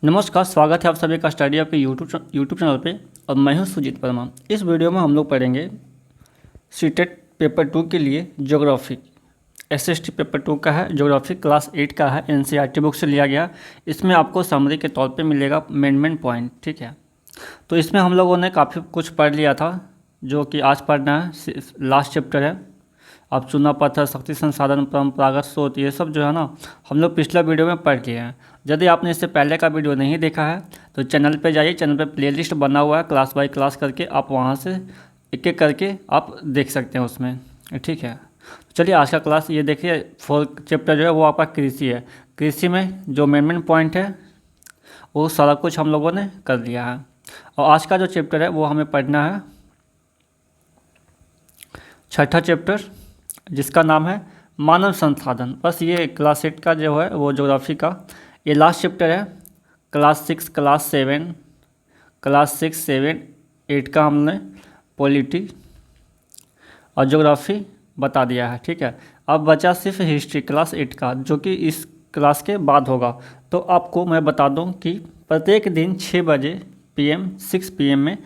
नमस्कार, स्वागत है आप सभी का स्टडी आपके यूट्यूब चैनल पे। और मैं हूं सुजीत वर्मा। इस वीडियो में हम लोग पढ़ेंगे सीटेट पेपर 2 के लिए ज्योग्राफी। एसएसटी पेपर 2 का है, ज्योग्राफी क्लास 8 का है, एनसीईआरटी बुक से लिया गया। इसमें आपको समरी के तौर पे मिलेगा मेन पॉइंट, ठीक है। तो इसमें हम लोगों ने काफ़ी कुछ पढ़ लिया था, जो कि आज पढ़ना है। लास्ट चैप्टर है। अब चुना पत्थर, शक्ति संसाधन, परंपरागत स्रोत, ये सब जो है ना हम लोग पिछला वीडियो में पढ़ लिए हैं। यदि आपने इससे पहले का वीडियो नहीं देखा है तो चैनल पे जाइए। चैनल पे प्लेलिस्ट बना हुआ है, क्लास बाय क्लास करके आप वहाँ से एक एक करके आप देख सकते हैं उसमें, ठीक है। चलिए आज का क्लास ये देखिए। 4 चैप्टर जो है वो आपका कृषि है। कृषि में जो मेन पॉइंट है वो सारा कुछ हम लोगों ने कर लिया है। और आज का जो चैप्टर है वो हमें पढ़ना है छठा चैप्टर, जिसका नाम है मानव संसाधन। बस ये क्लास 8 का जो है वो ज्योग्राफी का ये लास्ट चैप्टर है। क्लास 6, क्लास 7, क्लास 6, 7, 8 का हमने पॉलिटी और ज्योग्राफी बता दिया है, ठीक है। अब बचा सिर्फ हिस्ट्री क्लास 8 का, जो कि इस क्लास के बाद होगा। तो आपको मैं बता दूं कि प्रत्येक दिन 6 बजे PM 6 PM में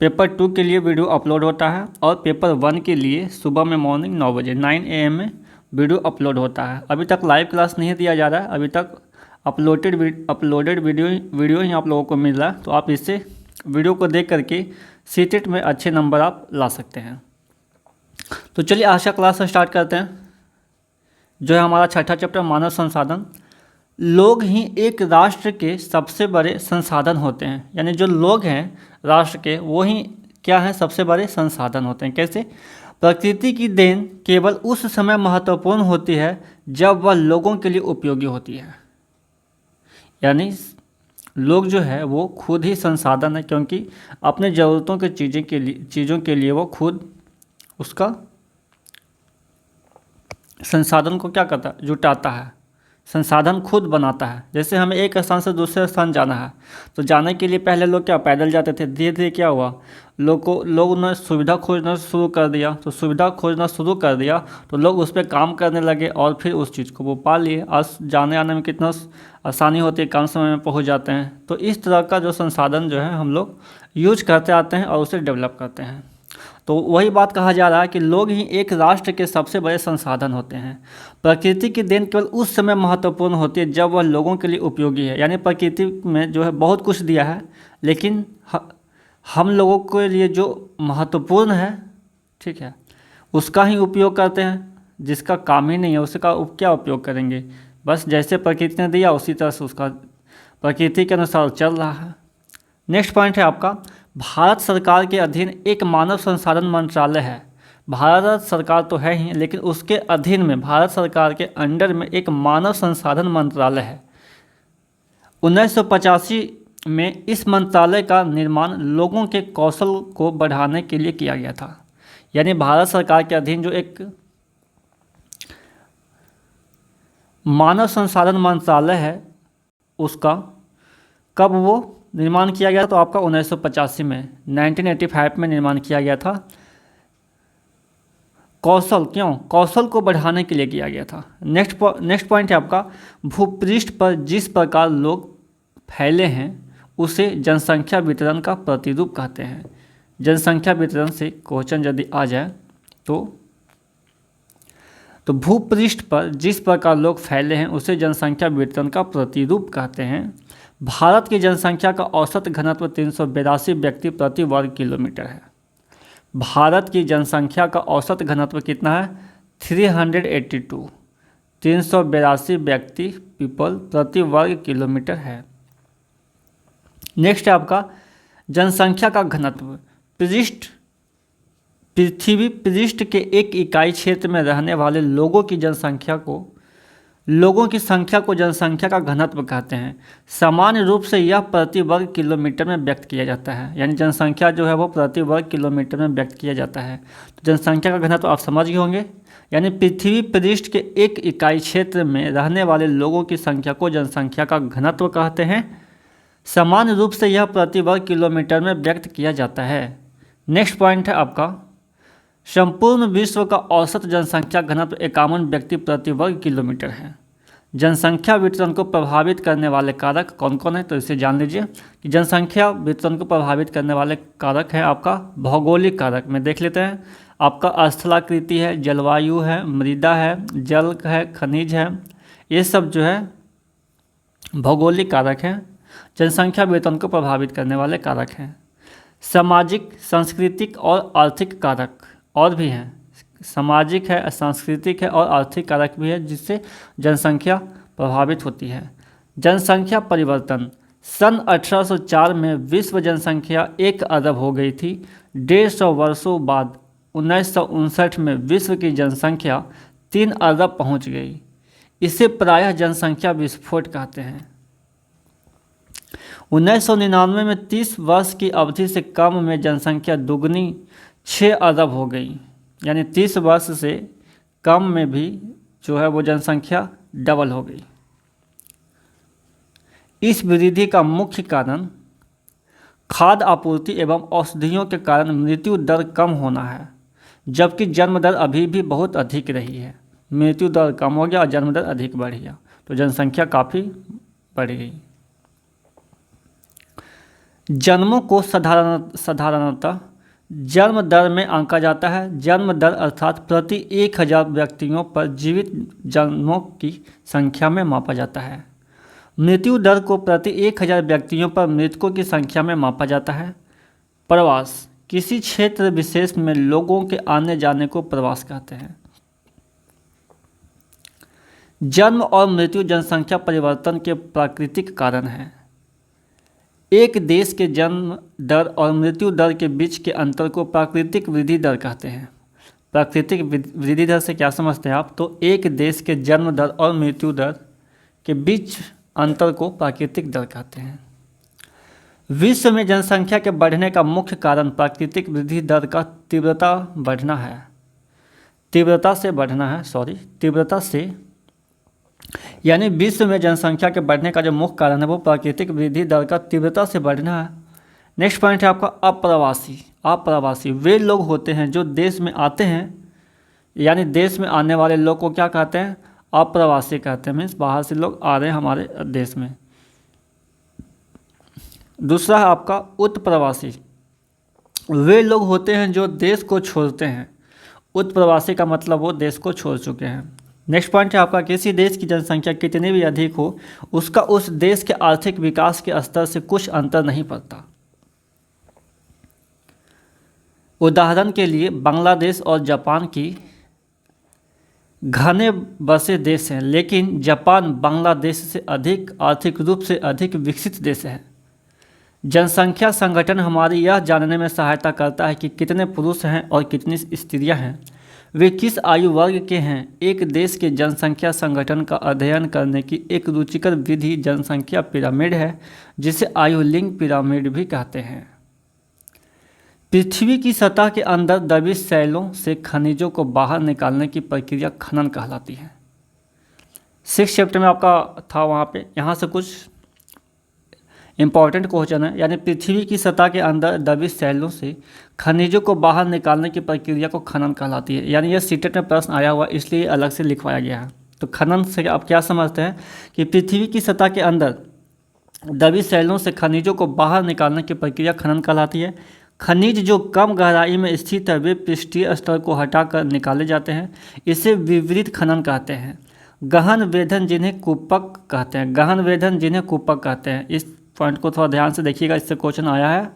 पेपर 2 के लिए वीडियो अपलोड होता है और पेपर 1 के लिए सुबह में मॉर्निंग 9 बजे 9 AM में वीडियो अपलोड होता है। अभी तक लाइव क्लास नहीं दिया जा रहा है, अभी तक अपलोडेड वीडियो ही आप लोगों को मिल रहा है। तो आप इससे वीडियो को देख करके सीटेट में अच्छे नंबर आप ला सकते हैं। तो चलिए आज का क्लास स्टार्ट करते हैं, जो है हमारा छठा चैप्टर मानव संसाधन। लोग ही एक राष्ट्र के सबसे बड़े संसाधन होते हैं। यानी जो लोग हैं राष्ट्र के, वो ही क्या हैं, सबसे बड़े संसाधन होते हैं। कैसे? प्रकृति की देन केवल उस समय महत्वपूर्ण होती है जब वह लोगों के लिए उपयोगी होती है। यानी लोग जो है वो खुद ही संसाधन है, क्योंकि अपने ज़रूरतों के चीज़ों के लिए वो खुद उसका संसाधन को क्या करता है, जुटाता है, संसाधन खुद बनाता है। जैसे हमें एक स्थान से दूसरे स्थान जाना है, तो जाने के लिए पहले लोग क्या पैदल जाते थे। धीरे धीरे क्या हुआ, लोगों ने सुविधा खोजना शुरू कर दिया। तो सुविधा खोजना शुरू कर दिया तो लोग उस पर काम करने लगे और फिर उस चीज़ को वो पा लिए। आज जाने आने में कितना आसानी होती है, कम समय में पहुंच जाते हैं। तो इस तरह का जो संसाधन जो है हम लोग यूज करते आते हैं और उसे डेवलप करते हैं। तो वही बात कहा जा रहा है कि लोग ही एक राष्ट्र के सबसे बड़े संसाधन होते हैं। प्रकृति की देन केवल उस समय महत्वपूर्ण होती है जब वह लोगों के लिए उपयोगी है। यानी प्रकृति में जो है बहुत कुछ दिया है, लेकिन हम लोगों के लिए जो महत्वपूर्ण है, ठीक है, उसका ही उपयोग करते हैं। जिसका काम ही नहीं है उसका क्या उपयोग करेंगे। बस जैसे प्रकृति ने दिया उसी तरह से उसका प्रकृति के अनुसार चल रहा है। नेक्स्ट पॉइंट है आपका, भारत सरकार के अधीन एक मानव संसाधन मंत्रालय है। भारत सरकार तो है ही, लेकिन उसके अधीन में भारत सरकार के अंडर में एक मानव संसाधन मंत्रालय है। 1985 में इस मंत्रालय का निर्माण लोगों के कौशल को बढ़ाने के लिए किया गया था। यानी भारत सरकार के अधीन जो एक मानव संसाधन मंत्रालय है, उसका कब वो निर्माण किया गया? तो आपका 1985 में, 1985 में निर्माण किया गया था। कौशल को बढ़ाने के लिए किया गया था। नेक्स्ट पॉइंट है आपका, भूपृष्ठ पर जिस प्रकार लोग फैले हैं उसे जनसंख्या वितरण का प्रतिरूप कहते हैं। जनसंख्या वितरण से क्वेश्चन यदि आ जाए तो भूपृष्ठ पर जिस प्रकार लोग फैले हैं उसे जनसंख्या वितरण का प्रतिरूप कहते हैं। भारत की जनसंख्या का औसत घनत्व 382 व्यक्ति प्रति वर्ग किलोमीटर है। भारत की जनसंख्या का औसत घनत्व कितना है? 382, 382 व्यक्ति पीपल प्रति वर्ग किलोमीटर है। नेक्स्ट है आपका जनसंख्या का घनत्व। पृथ्वी पृष्ठ के एक इकाई क्षेत्र में रहने वाले लोगों की संख्या को जनसंख्या का घनत्व कहते हैं। सामान्य रूप से यह प्रति वर्ग किलोमीटर में व्यक्त किया जाता है। यानी जनसंख्या जो है वो प्रति वर्ग किलोमीटर में व्यक्त किया जाता है। तो जनसंख्या का घनत्व आप समझ गए होंगे। यानी पृथ्वी पृष्ठ के एक इकाई क्षेत्र में रहने वाले लोगों की संख्या को जनसंख्या का घनत्व कहते हैं। सामान्य रूप से यह प्रति वर्ग किलोमीटर में व्यक्त किया जाता है। नेक्स्ट पॉइंट है आपका, संपूर्ण विश्व का औसत जनसंख्या घनत्व 51 व्यक्ति प्रति वर्ग किलोमीटर है। जनसंख्या वितरण को प्रभावित करने वाले कारक कौन कौन है, तो इसे जान लीजिए कि जनसंख्या वितरण को प्रभावित करने वाले कारक है आपका भौगोलिक कारक में देख लेते हैं। आपका स्थलाकृति है, जलवायु है, मृदा है, जल है, खनिज है, ये सब जो है भौगोलिक कारक हैं, जनसंख्या वितरण को प्रभावित करने वाले कारक हैं। सामाजिक, सांस्कृतिक और आर्थिक कारक और भी हैं, सामाजिक है, सांस्कृतिक है और आर्थिक कारक भी है जिससे जनसंख्या प्रभावित होती है। जनसंख्या परिवर्तन, सन 1804 में विश्व जनसंख्या 1 अरब हो गई थी। 150 वर्षों बाद 1959 में विश्व की जनसंख्या 3 अरब पहुंच गई। इसे प्रायः जनसंख्या विस्फोट कहते हैं। 1999 में 30 वर्ष की अवधि से कम में जनसंख्या दुगनी 6 अरब हो गई, यानी 30 वर्ष से कम में भी जो है वो जनसंख्या डबल हो गई। इस वृद्धि का मुख्य कारण खाद्य आपूर्ति एवं औषधियों के कारण मृत्यु दर कम होना है, जबकि जन्म दर अभी भी बहुत अधिक रही है। मृत्यु दर कम हो गया और जन्म दर अधिक बढ़ गया, तो जनसंख्या काफ़ी बढ़ गई। जन्मों को साधारणतः जन्म दर में आंका जाता है। जन्म दर अर्थात प्रति 1000 व्यक्तियों पर जीवित जन्मों की संख्या में मापा जाता है। मृत्यु दर को प्रति 1000 व्यक्तियों पर मृतकों की संख्या में मापा जाता है। प्रवास, किसी क्षेत्र विशेष में लोगों के आने जाने को प्रवास कहते हैं। जन्म और मृत्यु जनसंख्या परिवर्तन के प्राकृतिक कारण हैं। एक देश के जन्म दर और मृत्यु दर के बीच के अंतर को प्राकृतिक वृद्धि दर कहते हैं। प्राकृतिक वृद्धि दर से क्या समझते हैं आप, तो एक देश के जन्म दर और मृत्यु दर के बीच अंतर को प्राकृतिक दर कहते हैं। विश्व में जनसंख्या के बढ़ने का मुख्य कारण प्राकृतिक वृद्धि दर का तीव्रता से यानी विश्व में जनसंख्या के बढ़ने का जो मुख्य कारण है वो प्राकृतिक वृद्धि दर का तीव्रता से बढ़ना है। नेक्स्ट पॉइंट है आपका अप्रवासी वे लोग होते हैं जो देश में आते हैं, यानी देश में आने वाले लोग को क्या कहते हैं, अप्रवासी कहते हैं। मीन्स बाहर से लोग आ रहे हैं हमारे देश में। दूसरा है आपका उत्प्रवासी, वे लोग होते हैं जो देश को छोड़ते हैं। उत्प्रवासी का मतलब वो देश को छोड़ चुके हैं। नेक्स्ट पॉइंट है आपका किसी देश की जनसंख्या कितनी भी अधिक हो उसका उस देश के आर्थिक विकास के स्तर से कुछ अंतर नहीं पड़ता। उदाहरण के लिए बांग्लादेश और जापान की घने बसे देश हैं, लेकिन जापान बांग्लादेश से अधिक आर्थिक रूप से अधिक विकसित देश है। जनसंख्या संगठन हमारी यह जानने में सहायता करता है कि कितने पुरुष हैं और कितनी स्त्रियां हैं, वे किस आयु वर्ग के हैं। एक देश के जनसंख्या संगठन का अध्ययन करने की एक रुचिकर विधि जनसंख्या पिरामिड है, जिसे आयु लिंग पिरामिड भी कहते हैं। पृथ्वी की सतह के अंदर दबी शैलों से खनिजों को बाहर निकालने की प्रक्रिया खनन कहलाती है। 6 चैप्टर में आपका था वहाँ पे, यहाँ से कुछ इंपॉर्टेंट क्वेश्चन है। यानी पृथ्वी की सतह के अंदर दबी शैलों से खनिजों को बाहर निकालने की प्रक्रिया को खनन कहलाती है। यानी यह सीटेट में प्रश्न आया हुआ इसलिए अलग से लिखवाया गया है। तो खनन से आप क्या समझते हैं कि पृथ्वी की सतह के अंदर दबी शैलों से खनिजों को बाहर निकालने की प्रक्रिया खनन कहलाती है। खनिज जो कम गहराई में स्थित है वे पृष्ठीय स्तर को हटाकर निकाले जाते हैं, इसे विवरित खनन कहते हैं। गहन वेधन जिन्हें कूपक कहते हैं। इस पॉइंट को थोड़ा ध्यान से देखिएगा, इससे क्वेश्चन आया है।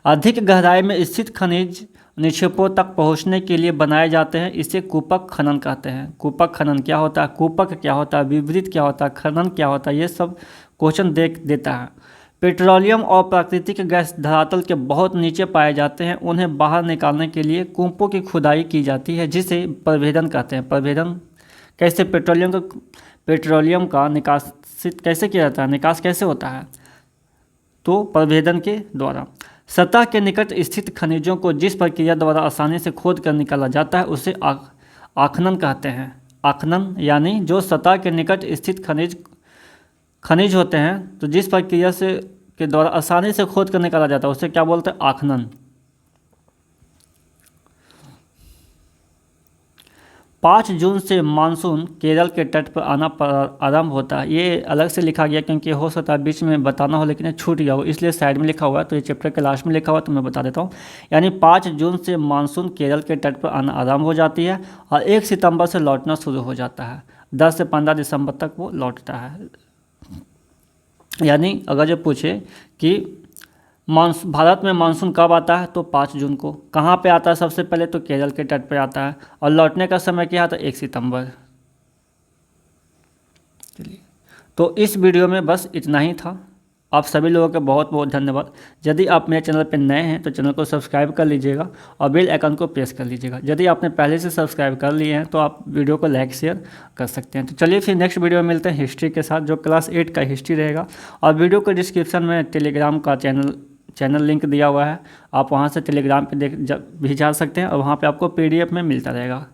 अधिक गहराई में स्थित खनिज निक्षेपों तक पहुंचने के लिए बनाए जाते हैं, इसे कूपक खनन कहते हैं। कूपक खनन क्या होता है, कूपक क्या होता है, विपरीत क्या होता है, खनन क्या होता है, ये सब क्वेश्चन देता है। पेट्रोलियम और प्राकृतिक गैस धरातल के बहुत नीचे पाए जाते हैं, उन्हें बाहर निकालने के लिए कूपों की खुदाई की जाती है, जिसे प्रभेदन कहते हैं। प्रभेदन कैसे, पेट्रोलियम का निकासित कैसे किया जाता है, निकास कैसे होता है, तो प्रभेदन के द्वारा। सतह के निकट स्थित खनिजों को जिस प्रक्रिया द्वारा आसानी से खोद कर निकाला जाता है उसे आखनन कहते हैं। आखनन यानी जो सतह के निकट स्थित खनिज होते हैं, तो जिस प्रक्रिया से के द्वारा आसानी से खोद कर निकाला जाता है उसे क्या बोलते हैं, आखनन। 5 जून से मानसून केरल के तट पर आना आरंभ होता है। ये अलग से लिखा गया क्योंकि हो सकता है बीच में बताना हो लेकिन छूट गया हो, इसलिए साइड में लिखा हुआ है। तो ये चैप्टर के लास्ट में लिखा हुआ है तो मैं बता देता हूँ। यानी 5 जून से मानसून केरल के तट पर आना आरंभ हो जाती है और 1 सितंबर से लौटना शुरू हो जाता है। 10 से 15 दिसंबर तक वो लौटता है। यानी अगर जो पूछे कि भारत में मानसून कब आता है तो 5 जून को। कहाँ पे आता है सबसे पहले तो केरल के तट पे आता है और लौटने का समय क्या आता है 1 सितंबर। चलिए, तो इस वीडियो में बस इतना ही था। आप सभी लोगों का बहुत बहुत धन्यवाद। यदि आप मेरे चैनल पर नए हैं तो चैनल को सब्सक्राइब कर लीजिएगा और बेल आइकन को प्रेस कर लीजिएगा। यदि आपने पहले से सब्सक्राइब कर लिए हैं तो आप वीडियो को लाइक शेयर कर सकते हैं। तो चलिए फिर नेक्स्ट वीडियो में मिलते हैं हिस्ट्री के साथ, जो क्लास 8 का हिस्ट्री रहेगा। और वीडियो को डिस्क्रिप्शन में टेलीग्राम का चैनल लिंक दिया हुआ है, आप वहाँ से टेलीग्राम पे भी जा सकते हैं और वहाँ पे आपको PDF में मिलता रहेगा।